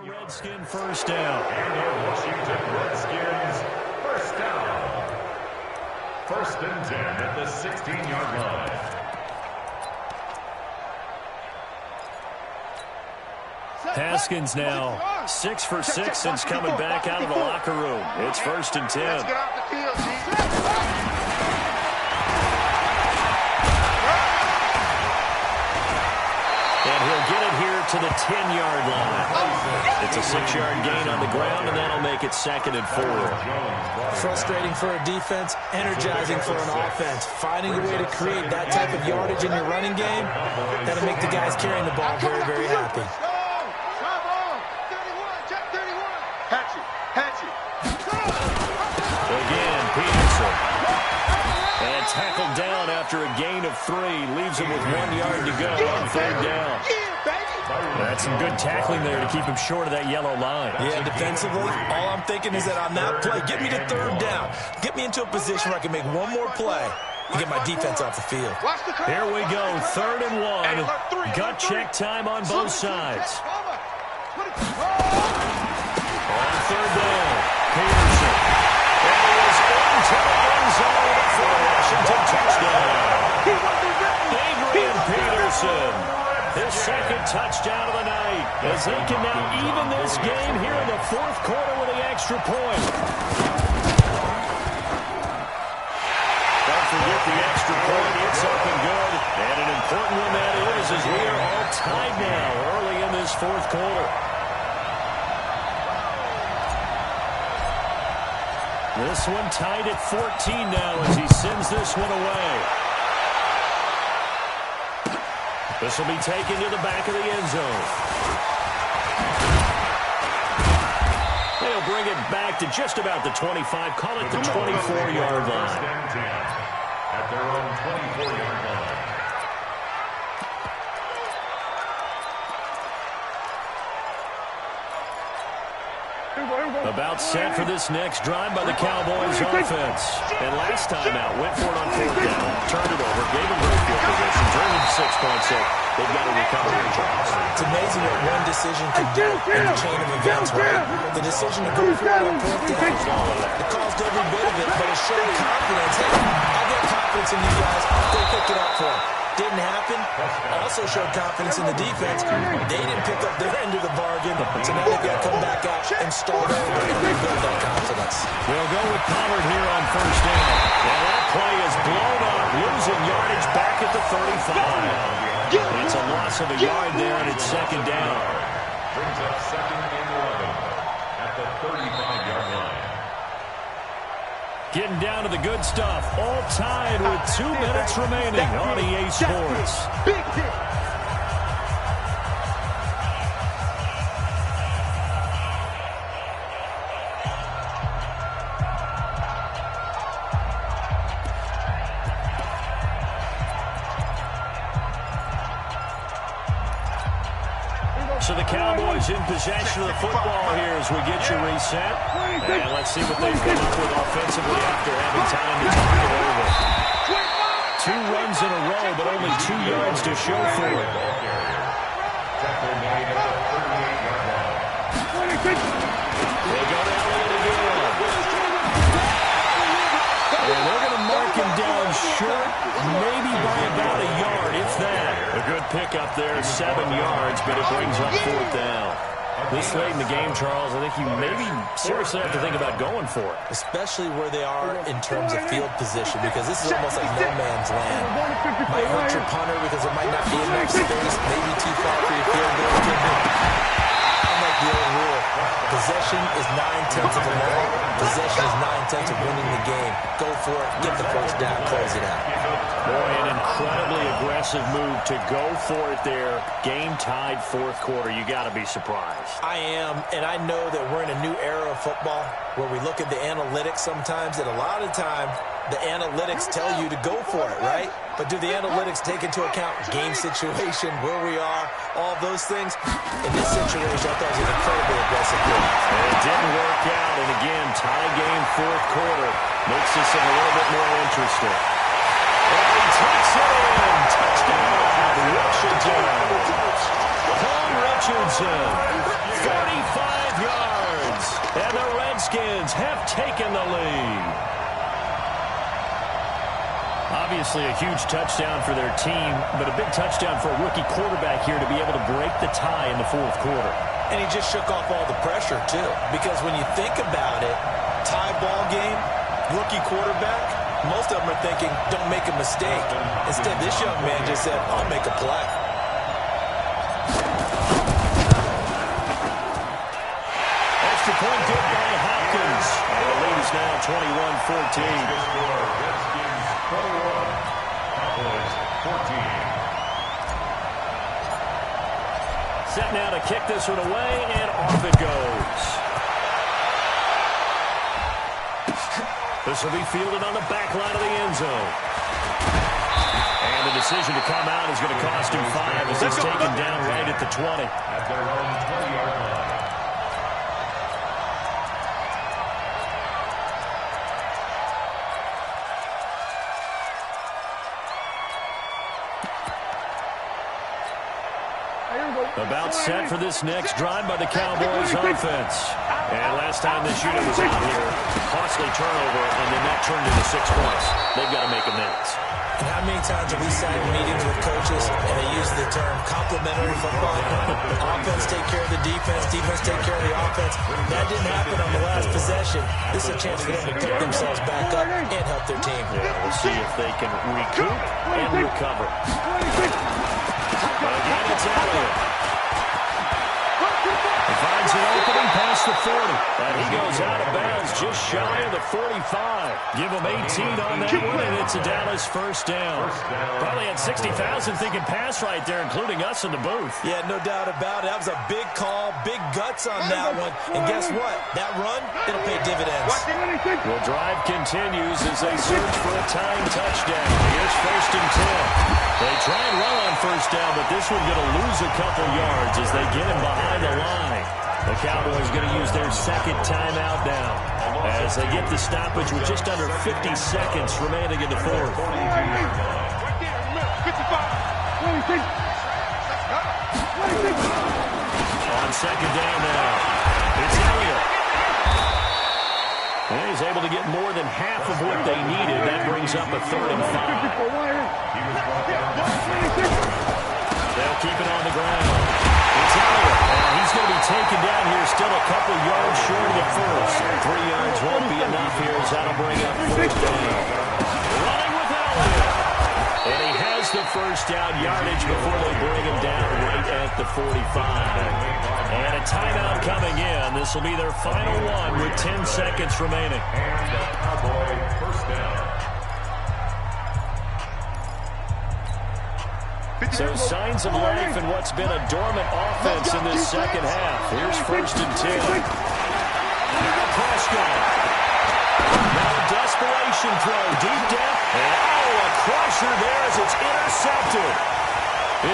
Redskin first down. And the Washington Redskins first down. 1st and 10 at the 16-yard line. Haskins now 6 for 6 since coming back out of the locker room. It's 1st and 10. Let's get off the field, G. And he'll get it here to the 10-yard line. It's a 6-yard gain on the ground, and that'll make it 2nd and 4. Frustrating for a defense, energizing for an offense. Finding a way to create that type of yardage in your running game, that'll make the guys carrying the ball very, very happy. Again, Peterson. And tackled down after a gain of 3. Leaves him with 1 yard to go on 3rd down. That's some good tackling there to keep him short of that yellow line. Yeah, defensively, all I'm thinking is that on that play, get me to 3rd down. Get me into a position where I can make one more play and get my defense off the field. Here we go, 3rd and 1. Gut check time on both sides. On 3rd down, Peterson. And he is into the end zone for a Washington touchdown. Adrian Peterson, his 2nd touchdown of the night, as they can now even this game here in the 4th quarter with the extra point. Don't forget the extra point. It's up and good. And an important one that is, as we are all tied now early in this 4th quarter. This one tied at 14 now as he sends this one away. This will be taken to the back of the end zone. They'll bring it back to just about the 25, call it the 24-yard line. At their own 24-yard line. About set for this next drive by the Cowboys offense. And last time out, went for it on 4th down, turned it over, gave them great field position, turned it 6 points up. They've got to recover their Charles. It's amazing what one decision can do in the chain of events, right? The decision to go for it on 4th down. It caused every bit of it, but it showed confidence. Hey, I got confidence in these guys. Go pick it up for them. Didn't happen. Also showed confidence in the defense. They didn't pick up their end of the bargain, so now they've got to come back out and start over and rebuild that confidence. They'll go with Pollard here on 1st down. And that play is blown up, losing yardage back at the 35. It's a loss of a yard there, and it's 2nd down. Brings up 2nd and 11 at the 35-yard line. Getting down to the good stuff. All tied with 2 minutes remaining on EA Sports. Big hit. So the Cowboys in possession of the football here as we get you reset. And let's see what they've come up with offensively after having time to talk it over. 2 runs in a row, but only 2 yards to show for it. They go to Elliott again. And they're going to mark him down short, maybe by about a yard, if that. A good pickup there, 7 yards, but it brings up 4th down. This late in the game, Charles, I think you maybe seriously have to think about going for it. Especially where they are in terms of field position, because this is almost like no man's land. Might hurt your punter because there might not be enough space, maybe too far for your field goal. Unlike the old rule, possession is 9/10 of the law. Possession is 9/10 of winning the game. Go for it, get the 1st down, close it out. Boy, an incredibly aggressive move to go for it there. Game tied 4th quarter. You got to be surprised. I am, and I know that we're in a new era of football where we look at the analytics sometimes, and a lot of time the analytics tell you to go for it, right? But do the analytics take into account game situation, where we are, all those things? In this situation, I thought it was an incredibly aggressive play. It didn't work out, and again, tie game 4th quarter makes this a little bit more interesting. And he takes it in. Touchdown, Richardson. Paul Richardson, 45 yards. And the Redskins have taken the lead. Obviously a huge touchdown for their team, but a big touchdown for a rookie quarterback here to be able to break the tie in the 4th quarter. And he just shook off all the pressure, too. Because when you think about it, tie ball game, rookie quarterback, most of them are thinking, don't make a mistake. Instead, this young man just said, I'll make a play. extra point good by Hopkins. And the lead is now 21-14. Redskins 21, Cowboys 14. Set now to kick this one away, and off it goes. This will be fielded on the back line of the end zone. And the decision to come out is going to cost him 5 as he's taken down right at the 20. At their own 20-yard line. About set for this next drive by the Cowboys offense. And last time this unit was out here, costly turnover, and then that turned into 6 points. They've got to make amends. And how many times have we sat in meetings with coaches and they use the term complementary football? Offense take care of the defense, defense take care of the offense. That didn't happen on the last possession. This is a chance for them to pick themselves back up and help their team. Yeah, we'll see if they can recoup and recover. Again, it's Elliott. He finds an opening past the 40. And he goes out of bounds just shy of the 45. Give him 18 on that one, and it's a Dallas first down. Probably had 60,000 thinking pass right there, including us in the booth. Yeah, no doubt about it. That was a big call, big guts on that one. And guess what? That run, it'll pay dividends. The drive continues as they search for a tying touchdown. Here's first and 10. They try and run on first down, but this one's going to lose a couple yards as they get him behind the line. The Cowboys going to use their second timeout now as they get the stoppage with just under 50 seconds remaining in the fourth. On second down now, it's Elliott. And he's able to get more than half of what they needed. That brings up a 3rd and 5. They'll keep it on the ground. It's Elliott. And he's going to be taken down here, still a couple yards short of the first. 3 yards won't be enough here as that'll bring up 4th down. Running with Elliott. And he has the first down yardage before they bring him down right at the 45. And a timeout coming in. This will be their final one with 10 seconds remaining. And the Cowboy first down. So signs of life in what's been a dormant offense in this second half. Here's first and 10. Prescott. Now a desperation throw deep down. And a crusher there as it's intercepted.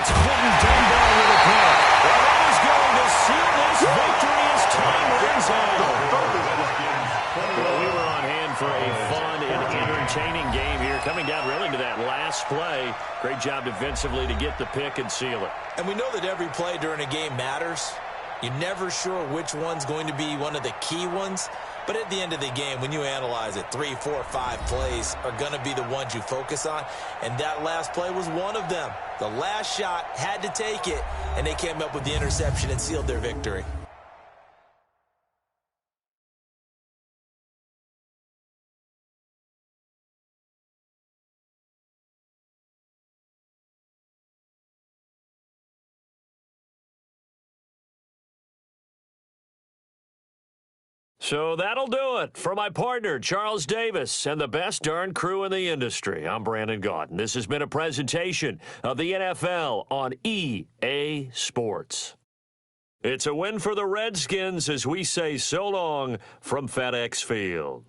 It's Quentin Dunbar with a pick. Well, that is going to seal this victory as time runs out. Well, we were on hand for a fun and entertaining game here, coming down really to that last play. Great job defensively to get the pick and seal it. And we know that every play during a game matters. You're never sure which one's going to be one of the key ones. But at the end of the game, when you analyze it, 3, 4, 5 plays are going to be the ones you focus on. And that last play was one of them. The last shot had to take it, and they came up with the interception and sealed their victory. So that'll do it for my partner, Charles Davis, and the best darn crew in the industry. I'm Brandon Gaudin. This has been a presentation of the NFL on EA Sports. It's a win for the Redskins as we say so long from FedEx Field.